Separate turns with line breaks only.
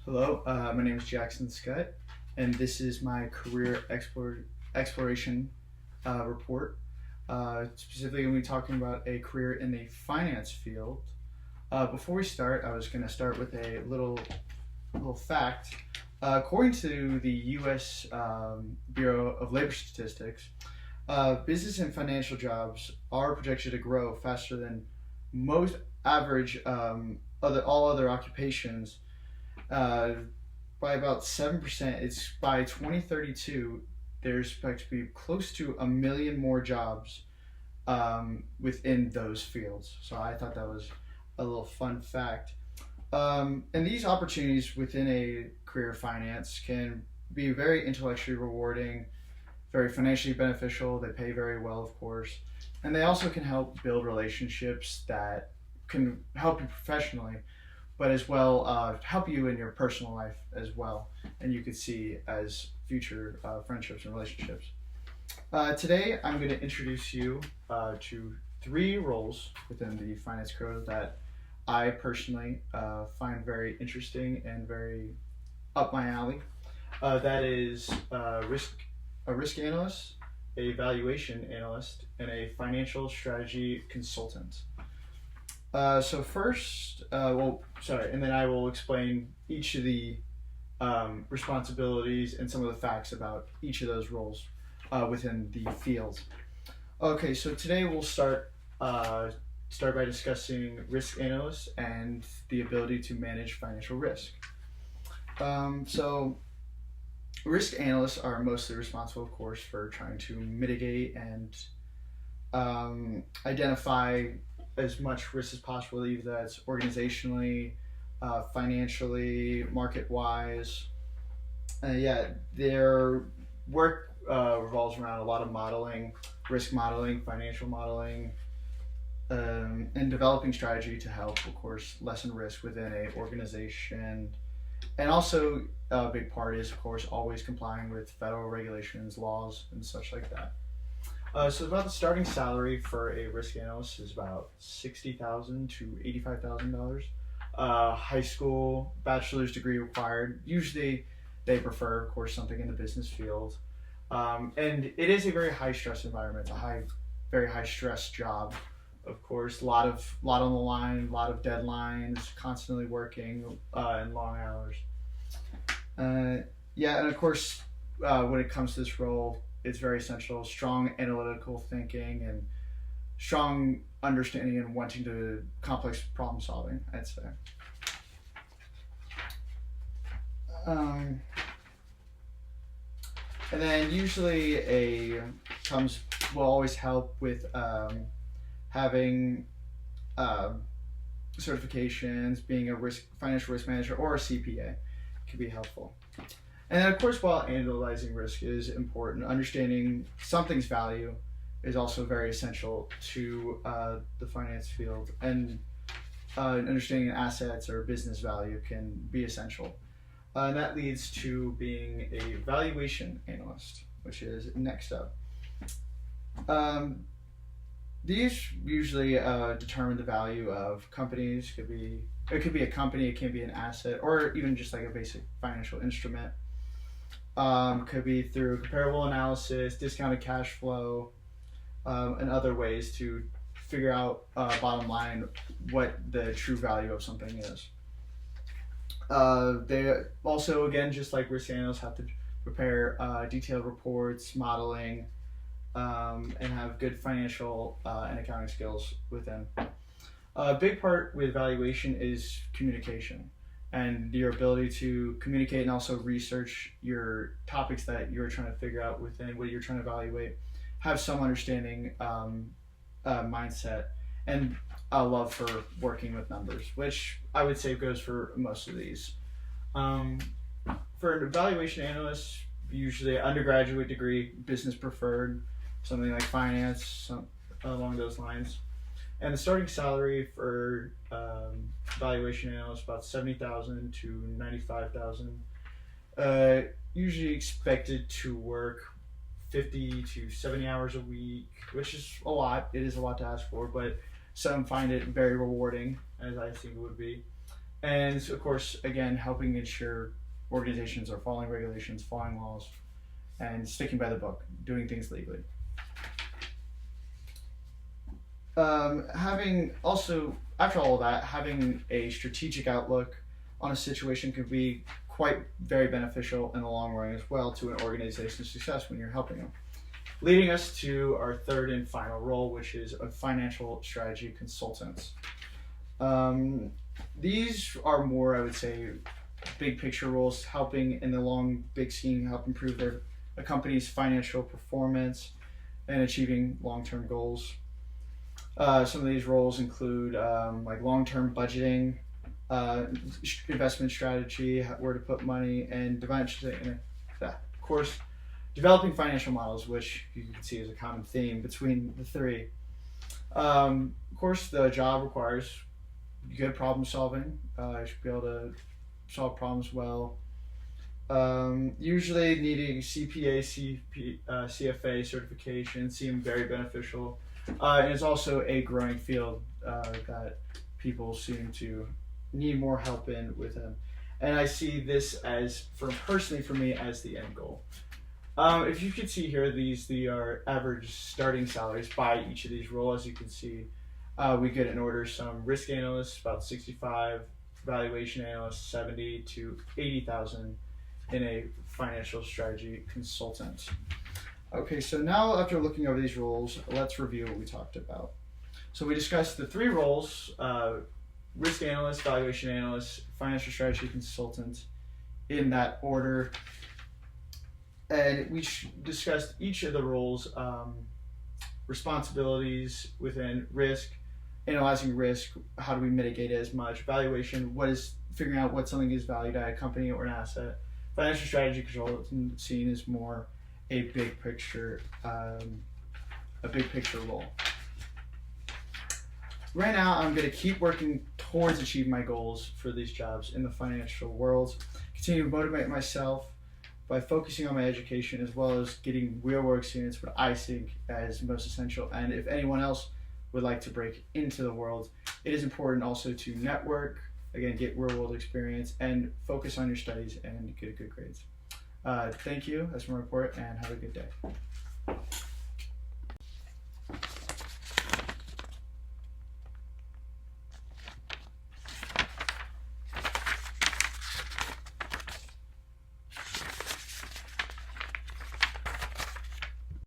Hello, my name is Jackson Scott, and this is my career exploration report. Specifically, we'll be talking about a career in the finance field. Before we start, I was going to start with a little fact. According to the U.S. Bureau of Labor Statistics, business and financial jobs are projected to grow faster than most average all other occupations uh, by about 7%. It's by 2032. There's expected to be close to a million more jobs within those fields. So I thought that was a little fun fact. And these opportunities within a career of finance can be very intellectually rewarding, very financially beneficial. They pay very well, of course, and they also can help build relationships that can help you professionally, but as well help you in your personal life as well. And you could see as future friendships and relationships. Today, I'm going to introduce you to three roles within the finance career that I personally find very interesting and very up my alley. That is a risk analyst, a valuation analyst, and a financial strategy consultant. So first, and then I will explain each of the responsibilities and some of the facts about each of those roles within the field. Okay, so today we'll start by discussing risk analysts and the ability to manage financial risk. So risk analysts are mostly responsible, of course, for trying to mitigate and identify as much risk as possible, either that's organizationally, financially, market wise. Yeah, their work revolves around a lot of modeling, risk modeling, financial modeling, and developing strategy to help, of course, lessen risk within a organization. And also, a big part is, of course, always complying with federal regulations, laws, and such like that. So about the starting salary for a risk analyst is about $60,000 to $85,000. High school, bachelor's degree required. Usually, they prefer, of course, something in the business field. And it is a very high stress environment. It's a very high stress job. Of course, lot on the line, a lot of deadlines, constantly working in long hours. Yeah, and of course, when it comes to this role, it's very essential. Strong analytical thinking and strong understanding and wanting to complex problem solving, I'd say. Um, and then usually a comes will always help with having um, certifications, being a financial risk manager, or a CPA can be helpful. And then, of course, while analyzing risk is important, understanding something's value is also very essential to the finance field. And understanding assets or business value can be essential. And that leads to being a valuation analyst, which is next up. Um, these usually determine the value of companies. It could be a company, it can be an asset, or even just like a basic financial instrument. Could be through comparable analysis, discounted cash flow, and other ways to figure out bottom line what the true value of something is. They also, again, just like risk analysts, have to prepare detailed reports, modeling, and have good financial and accounting skills within. A big part with valuation is communication and your ability to communicate and also research your topics that you're trying to figure out within what you're trying to evaluate. Have some understanding, mindset, and a love for working with numbers, which I would say goes for most of these. Um, for an evaluation analyst, usually an undergraduate degree, business preferred, something like finance, along those lines. And the starting salary for valuation analyst about 70,000 to 95,000. Usually expected to work 50 to 70 hours a week, which is a lot. It is a lot to ask for, but some find it very rewarding, as I think it would be. And of course, again, helping ensure organizations are following regulations, following laws, and sticking by the book, doing things legally. Having also, after all of that, having a strategic outlook on a situation could be quite very beneficial in the long run as well to an organization's success when you're helping them. Leading us to our third and final role, which is a financial strategy consultant. These are more, I would say, big picture roles, helping in the long, big scheme, help improve a company's financial performance and achieving long-term goals. Some of these roles include like long-term budgeting, investment strategy, where to put money, and of course, developing financial models, which you can see is a common theme between the three. Of course, the job requires good problem solving. You should be able to solve problems well. Usually needing CPA, CFA certification seem very beneficial. And it's also a growing field that people seem to need more help in with them. And I see this as, personally for me, as the end goal. If you can see here, these are average starting salaries by each of these roles. As you can see, we get in order some risk analysts, about 65, valuation analysts, 70 to 80,000 in a financial strategy consultant. Okay, so now after looking over these roles, let's review what we talked about. So we discussed the three roles, risk analyst, valuation analyst, financial strategy consultant, in that order. And we discussed each of the roles, responsibilities within risk, analyzing risk, how do we mitigate it as much, valuation, figuring out what something is valued at a company or an asset, financial strategy consultant seen as more a big picture role. Right now, I'm going to keep working towards achieving my goals for these jobs in the financial world, continue to motivate myself by focusing on my education as well as getting real world experience, what I think is most essential. And if anyone else would like to break into the world, it is important also to network, again, get real world experience and focus on your studies and get good grades. Thank you. That's my report, and have a good day.